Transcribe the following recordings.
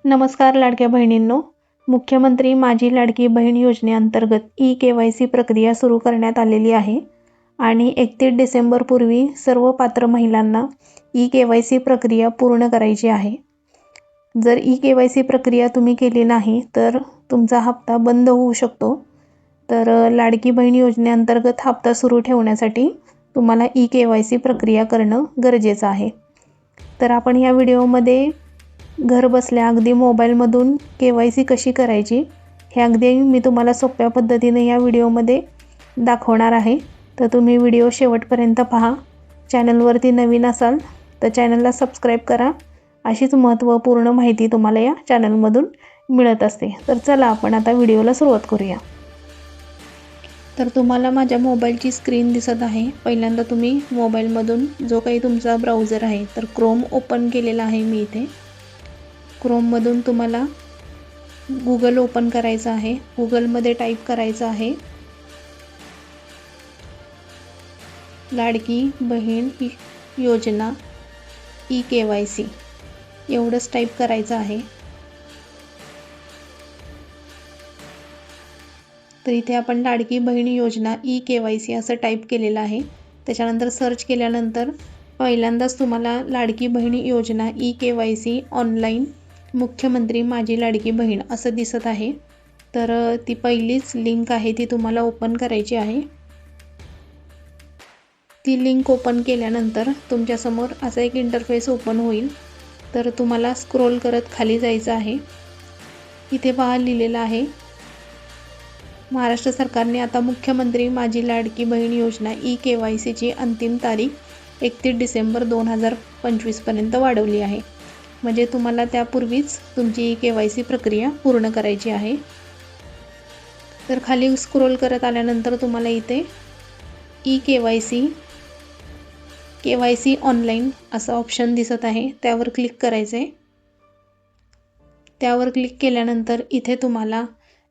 नमस्कार लाडक्या बहिणींनो, मुख्यमंत्री माझी लाडकी बहीण योजनेअंतर्गत ई-के.वाय.सी प्रक्रिया सुरू करण्यात आलेली आहे आणि 31 डिसेंबरपूर्वी सर्व पात्र महिलांना ई-के.वाय.सी प्रक्रिया पूर्ण करायची आहे. जर ई-के.वाय.सी प्रक्रिया तुम्ही केली नाही तर तुमचा हप्ता बंद होऊ शकतो. तर लाडकी बहीण योजनेअंतर्गत हप्ता सुरू ठेवण्यासाठी तुम्हाला ई-के.वाय.सी प्रक्रिया करणं गरजेचं आहे. तर आपण या व्हिडिओमध्ये घर बसल्या अगदी मोबाईलमधून के.वाय.सी कशी करायची हे अगदी मी तुम्हाला सोप्या पद्धतीने या व्हिडिओमध्ये दाखवणार आहे. तर तुम्ही व्हिडिओ शेवटपर्यंत पहा. चॅनलवरती नवीन असाल तर चॅनलला सबस्क्राईब करा. अशीच महत्त्वपूर्ण माहिती तुम्हाला या चॅनलमधून मिळत असते. तर चला आपण आता व्हिडिओला सुरुवात करूया. तर तुम्हाला माझ्या मोबाईलची स्क्रीन दिसत आहे. पहिल्यांदा तुम्ही मोबाईलमधून जो काही तुमचा ब्राउझर आहे तर क्रोम ओपन केलेला आहे मी इथे. क्रोममधून तुम्हाला गूगल ओपन करायचं आहे. गूगलमध्ये टाईप करायचं आहे लाडकी बहीण योजना ई-के.वाय.सी एवढंच टाईप करायचं आहे. तर इथे आपण लाडकी बहीण योजना ई-के.वाय.सी असं टाईप केलेलं आहे. त्याच्यानंतर सर्च केल्यानंतर पहिल्यांदाच तुम्हाला लाडकी बहीण योजना ई-के.वाय.सी ऑनलाईन मुख्यमंत्री माझी लाडकी बहीण असं दिसत आहे. तर ती पहिलीच लिंक आहे ती तुम्हाला ओपन करायची आहे. ती लिंक ओपन केल्यानंतर तुमच्यासमोर असा एक इंटरफेस ओपन होईल. तर तुम्हाला स्क्रोल करत खाली जायचं आहे. इथे पहा लिहिलेलं आहे महाराष्ट्र सरकारने आता मुख्यमंत्री माझी लाडकी बहीण योजना ई-के.वाय.सीची अंतिम तारीख 31 डिसेंबर 2025 पर्यंत वाढवली आहे. म्हणजे तुम्हाला त्यापूर्वीच तुमची ई-के.वाय.सी प्रक्रिया पूर्ण करायची आहे. तर खाली स्क्रोल करत आल्यानंतर तुम्हाला इथे के.वाय.सी ऑनलाईन असं ऑप्शन दिसत आहे. त्यावर क्लिक करायचं आहे. त्यावर क्लिक केल्यानंतर इथे तुम्हाला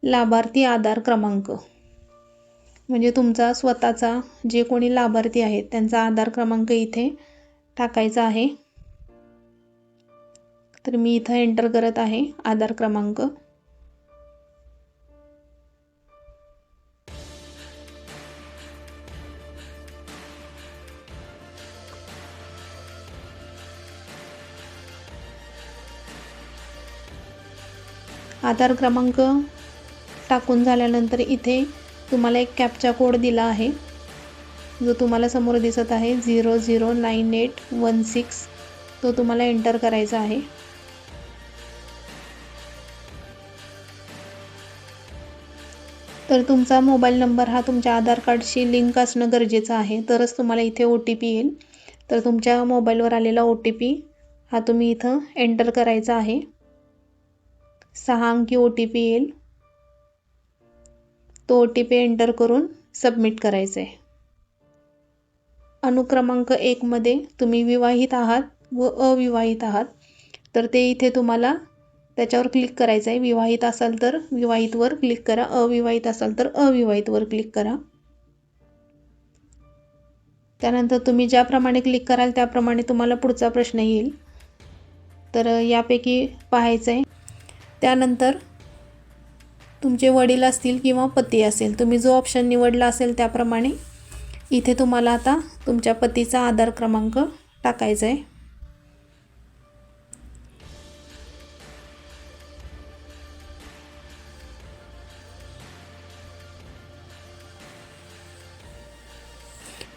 लाभार्थी आधार क्रमांक म्हणजे तुमचा स्वतःचा जे कोणी लाभार्थी आहेत त्यांचा आधार क्रमांक इथे टाकायचा आहे. तर मी इथं एंटर करत आहे आधार क्रमांक. आधार क्रमांक टाकून झाल्यानंतर इथे तुम्हाला एक कॅप्चा कोड दिला आहे जो तुम्हाला समोर दिसत आहे 009816. तो तुम्हाला एंटर करायचा आहे. तर तुमचा मोबाईल नंबर हा तुमच्या आधार कार्डशी लिंक असणं गरजेचं आहे तरच तुम्हाला इथे OTP येईल. तर तुमच्या मोबाईलवर आलेला OTP हा तुम्ही इथं एंटर करायचा आहे. 6 अंकी OTP येईल. तो OTP एंटर करून सबमिट करायचा आहे. अनुक्रमांक 1 मध्ये तुम्ही विवाहित आहात व अविवाहित आहात तर ते इथे तुम्हाला त्याच्यावर क्लिक करायचं आहे. विवाहित असाल तर विवाहितवर क्लिक करा, अविवाहित असाल तर अविवाहितवर क्लिक करा. त्यानंतर तुम्ही ज्याप्रमाणे क्लिक कराल त्याप्रमाणे तुम्हाला पुढचा प्रश्न येईल. तर यापैकी पाहायचं आहे. त्यानंतर तुमचे वडील असतील किंवा पती असेल तुम्ही जो ऑप्शन निवडला असेल त्याप्रमाणे इथे तुम्हाला आता तुमच्या पतीचा आधार क्रमांक टाकायचा आहे.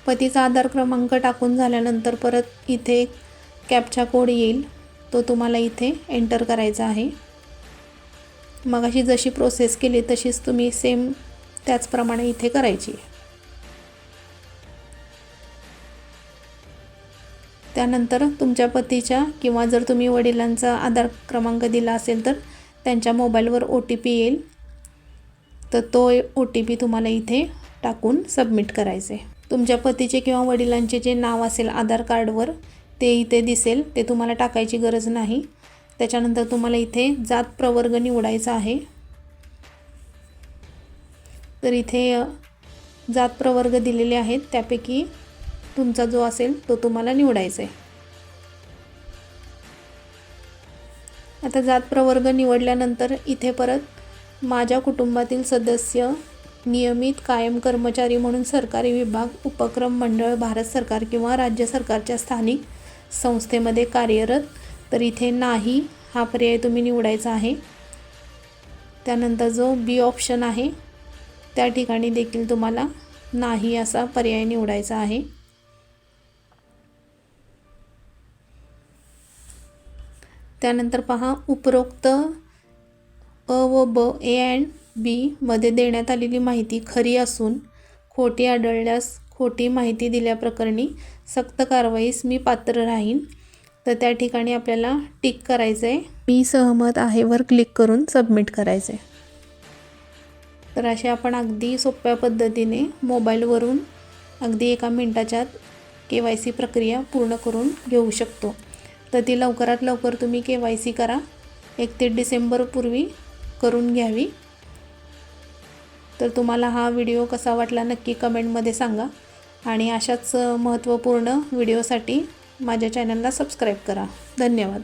पतीचा आधार क्रमांक टाकून झाल्यानंतर परत इथे कॅप्चा कोड येईल. तो तुम्हाला इथे एंटर करायचा आहे. मग अशी जशी प्रोसेस केली तशीच तुम्ही सेम त्याचप्रमाणे इथे करायची. त्यानंतर तुमच्या पतीच्या किंवा जर तुम्ही वडिलांचा आधार क्रमांक दिला असेल तर त्यांच्या मोबाईलवर OTP येईल. तर तो OTP तुम्हाला इथे टाकून सबमिट करायचे. तुमच्या पतीचे किंवा वडिलांचे जे नाव असेल आधार कार्डवर ते इथे दिसेल. ते तुम्हाला टाकायची गरज नाही. त्याच्यानंतर तुम्हाला इथे जात प्रवर्ग निवडायचा आहे. तर इथे जात प्रवर्ग दिलेले आहेत त्यापैकी तुमचा जो असेल तो तुम्हाला निवडायचा आहे. आता जात प्रवर्ग निवडल्यानंतर इथे परत माझ्या कुटुंबातील सदस्य नियमित कायम कर्मचारी म्हणून सरकारी विभाग, उपक्रम मंडळ, भारत सरकार किंवा राज्य सरकारच्या स्थानिक संस्थेमध्ये कार्यरत, तर इथे नाही हा पर्याय तुम्ही निवडायचा आहे. त्यानंतर जो बी ऑप्शन आहे त्या ठिकाणी देखील तुम्हाला नाही असा पर्याय निवडायचा आहे. त्यानंतर पहा, उपरोक्त अ व ब, ए अँड बी मध्ये देण्यात आलेली माहिती खरी असून खोटी आढळल्यास खोटी माहिती दिल्याप्रकरणी सक्त कारवाईस मी पात्र राहीन, तर त्या ठिकाणी आपल्याला टिक करायचं आहे. मी सहमत आहे वर क्लिक करून सबमिट करायचं आहे. तर असे आपण अगदी सोप्या पद्धतीने मोबाईलवरून अगदी 1 मिनिटाच्यात KYC प्रक्रिया पूर्ण करून घेऊ शकतो. तर ती लवकरात लवकर तुम्ही KYC करा. 31 डिसेंबरपूर्वी करून घ्यावी. तर तुम्हाला हा व्हिडिओ कसा वाटला नक्की कमेंटमध्ये सांगा आणि अशाच महत्त्वपूर्ण व्हिडिओसाठी माझ्या चॅनलला सबस्क्राईब करा. धन्यवाद.